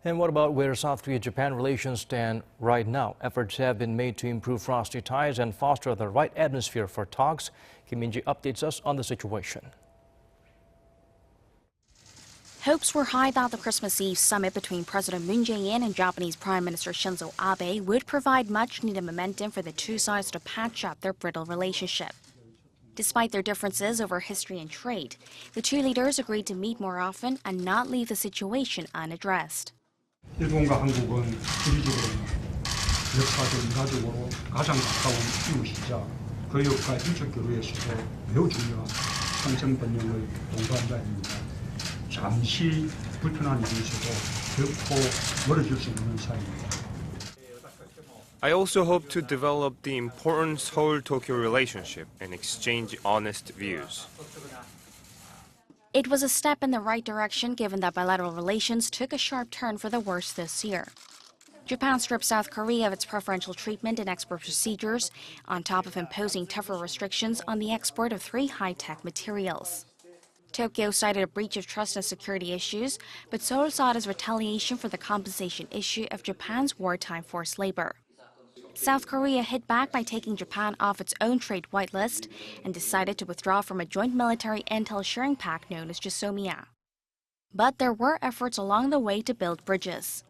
And what about where South Korea-Japan relations stand right now? Efforts have been made to improve frosty ties and foster the right atmosphere for talks. Kim Min-ji updates us on the situation. Hopes were high that the Christmas Eve summit between President Moon Jae-in and Japanese Prime Minister Shinzo Abe would provide much-needed momentum for the two sides to patch up their brittle relationship. Despite their differences over history and trade, the two leaders agreed to meet more often and not leave the situation unaddressed. 일본과 한국은 지리적으로 역사적 문화적으로 가장 가까운 이웃이자 그 역과 인적 교류에서도 매우 중요한 평생번영의 동반자입니다. 잠시 불편한 일이 있어도 결코 멀어질 수 없는 사이입니다. I also hope to develop the important Seoul-Tokyo relationship and exchange honest views. It was a step in the right direction given that bilateral relations took a sharp turn for the worse this year. Japan stripped South Korea of its preferential treatment and export procedures, on top of imposing tougher restrictions on the export of 3 high-tech materials. Tokyo cited a breach of trust and security issues, but Seoul saw it as retaliation for the compensation issue of Japan's wartime forced labor. South Korea hit back by taking Japan off its own trade whitelist and decided to withdraw from a joint military intel sharing pact known as GSOMIA. But there were efforts along the way to build bridges.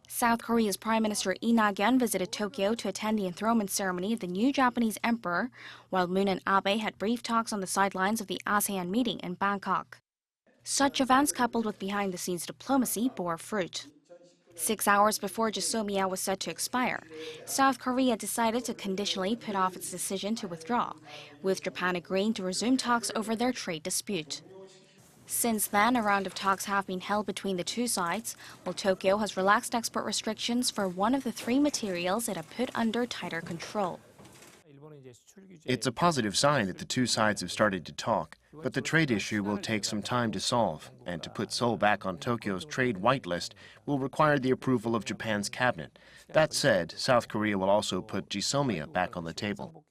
South Korea's Prime Minister Lee Na-kyun visited Tokyo to attend the enthronement ceremony of the new Japanese emperor, while Moon and Abe had brief talks on the sidelines of the ASEAN meeting in Bangkok. Such events, coupled with behind-the-scenes diplomacy, bore fruit. 6 hours before GSOMIA was set to expire, South Korea decided to conditionally put off its decision to withdraw, with Japan agreeing to resume talks over their trade dispute. Since then, a round of talks have been held between the two sides, while Tokyo has relaxed export restrictions for one of the 3 materials it had put under tighter control. It's a positive sign that the two sides have started to talk, but the trade issue will take some time to solve, and to put Seoul back on Tokyo's trade whitelist will require the approval of Japan's cabinet. That said, South Korea will also put GSOMIA back on the table.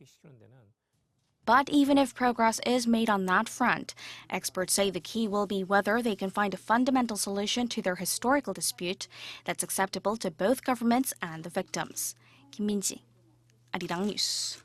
But even if progress is made on that front, experts say the key will be whether they can find a fundamental solution to their historical dispute that's acceptable to both governments and the victims. Kim Min-ji, Arirang News.